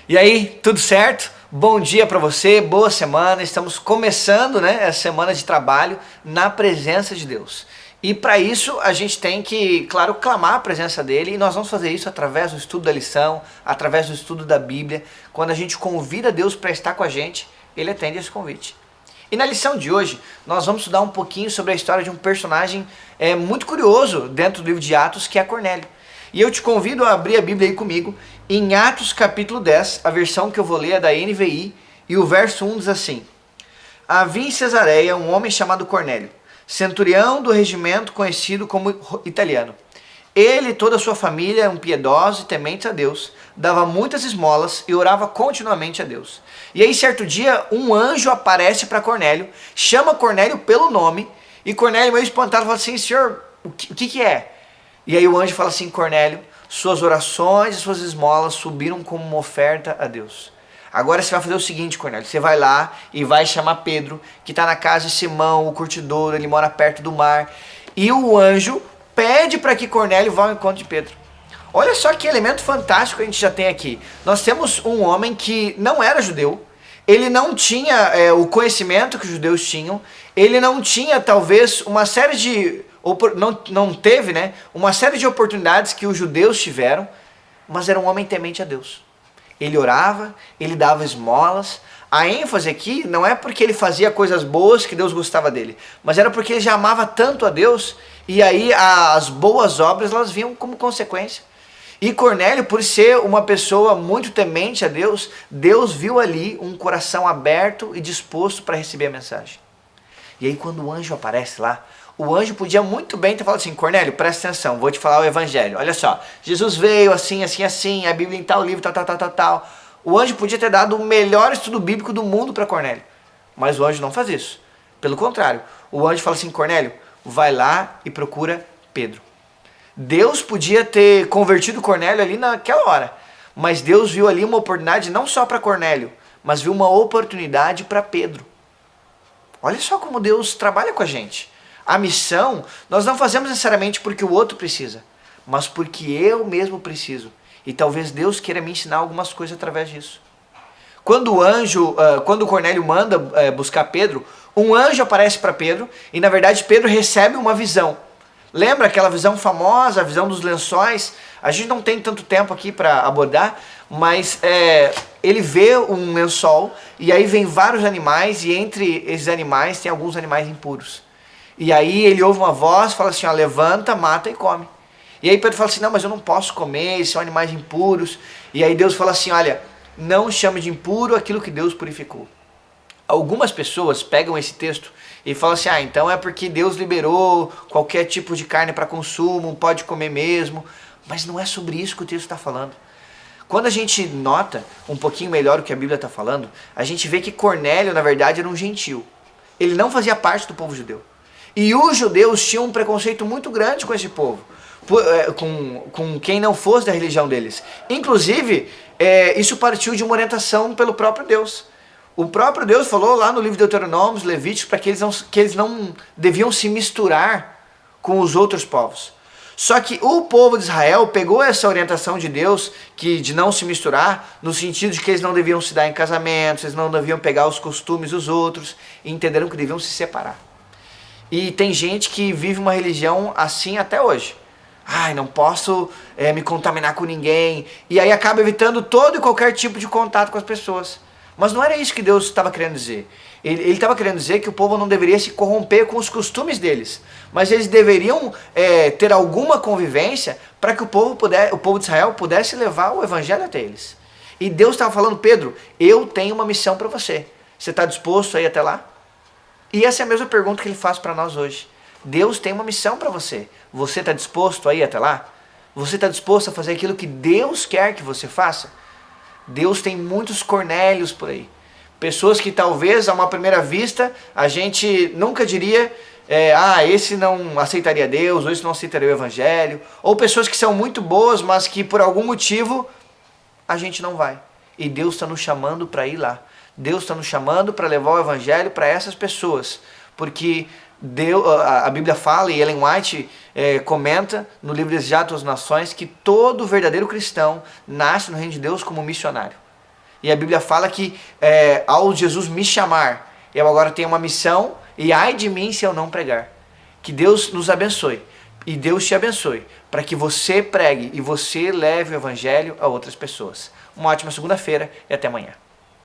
E aí, tudo certo? Bom dia para você, boa semana. Estamos começando, essa semana de trabalho na presença de Deus. E para isso a gente tem que, claro, clamar a presença dele, e nós vamos fazer isso através do estudo da lição, através do estudo da Bíblia. Quando a gente convida Deus para estar com a gente, ele atende esse convite. E na lição de hoje, nós vamos estudar um pouquinho sobre a história de um personagem muito curioso dentro do livro de Atos, que é Cornélio. E eu te convido a abrir a Bíblia aí comigo, em Atos capítulo 10, a versão que eu vou ler é da NVI, e o verso 1 diz assim: Havia em Cesareia um homem chamado Cornélio, centurião do regimento conhecido como italiano. Ele e toda a sua família eram piedosos e tementes a Deus, dava muitas esmolas e orava continuamente a Deus. E aí certo dia um anjo aparece para Cornélio, chama Cornélio pelo nome, e Cornélio meio espantado fala assim: Senhor, o que é? E aí o anjo fala assim: Cornélio, suas orações e suas esmolas subiram como uma oferta a Deus. Agora você vai fazer o seguinte, Cornélio, você vai lá e vai chamar Pedro, que está na casa de Simão, o curtidor, ele mora perto do mar. E o anjo pede para que Cornélio vá ao encontro de Pedro. Olha só que elemento fantástico a gente já tem aqui. Nós temos um homem que não era judeu, ele não tinha o conhecimento que os judeus tinham, ele não tinha talvez uma série de... não teve uma série de oportunidades que os judeus tiveram, mas era um homem temente a Deus. Ele orava, ele dava esmolas. A ênfase aqui não é porque ele fazia coisas boas que Deus gostava dele, mas era porque ele já amava tanto a Deus, e aí as boas obras elas vinham como consequência. E Cornélio, por ser uma pessoa muito temente a Deus, Deus viu ali um coração aberto e disposto para receber a mensagem. E aí quando o anjo aparece lá, o anjo podia muito bem ter falado assim: Cornélio, presta atenção, vou te falar o evangelho. Olha só, Jesus veio assim, assim, assim, a Bíblia em tal livro, tal. O anjo podia ter dado o melhor estudo bíblico do mundo para Cornélio. Mas o anjo não faz isso. Pelo contrário, o anjo fala assim: Cornélio, vai lá e procura Pedro. Deus podia ter convertido Cornélio ali naquela hora. Mas Deus viu ali uma oportunidade não só para Cornélio, mas viu uma oportunidade para Pedro. Olha só como Deus trabalha com a gente. A missão nós não fazemos necessariamente porque o outro precisa, mas porque eu mesmo preciso. E talvez Deus queira me ensinar algumas coisas através disso. Quando o Cornélio manda buscar Pedro, um anjo aparece para Pedro e na verdade Pedro recebe uma visão. Lembra aquela visão famosa, a visão dos lençóis? A gente não tem tanto tempo aqui para abordar, mas ele vê um lençol e aí vem vários animais, e entre esses animais tem alguns animais impuros. E aí ele ouve uma voz, fala assim: ó, levanta, mata e come. E aí Pedro fala assim: não, mas eu não posso comer, eles são animais impuros. E aí Deus fala assim: olha, não chame de impuro aquilo que Deus purificou. Algumas pessoas pegam esse texto e falam assim: ah, então é porque Deus liberou qualquer tipo de carne para consumo, pode comer mesmo. Mas não é sobre isso que o texto está falando. Quando a gente nota um pouquinho melhor o que a Bíblia está falando, a gente vê que Cornélio, na verdade, era um gentil. Ele não fazia parte do povo judeu. E os judeus tinham um preconceito muito grande com esse povo, com quem não fosse da religião deles. Inclusive, isso partiu de uma orientação pelo próprio Deus. O próprio Deus falou lá no livro de Deuteronômio, Levíticos, para que eles não deviam se misturar com os outros povos. Só que o povo de Israel pegou essa orientação de Deus, de não se misturar, no sentido de que eles não deviam se dar em casamentos, eles não deviam pegar os costumes dos outros, e entenderam que deviam se separar. E tem gente que vive uma religião assim até hoje. Ai, não posso me contaminar com ninguém. E aí acaba evitando todo e qualquer tipo de contato com as pessoas. Mas não era isso que Deus estava querendo dizer. Ele estava querendo dizer que o povo não deveria se corromper com os costumes deles. Mas eles deveriam ter alguma convivência para que o povo de Israel pudesse levar o evangelho até eles. E Deus estava falando: Pedro, eu tenho uma missão para você. Você está disposto a ir até lá? E essa é a mesma pergunta que ele faz para nós hoje. Deus tem uma missão para você. Você está disposto a ir até lá? Você está disposto a fazer aquilo que Deus quer que você faça? Deus tem muitos Cornélios por aí. Pessoas que talvez a uma primeira vista a gente nunca diria esse não aceitaria Deus, ou esse não aceitaria o Evangelho. Ou pessoas que são muito boas, mas que por algum motivo a gente não vai. E Deus está nos chamando para ir lá. Deus está nos chamando para levar o Evangelho para essas pessoas. Porque a Bíblia fala, e Ellen White comenta no livro Desejado às Nações, que todo verdadeiro cristão nasce no reino de Deus como missionário. E a Bíblia fala que ao Jesus me chamar, eu agora tenho uma missão e ai de mim se eu não pregar. Que Deus nos abençoe e Deus te abençoe para que você pregue e você leve o evangelho a outras pessoas. Uma ótima segunda-feira e até amanhã.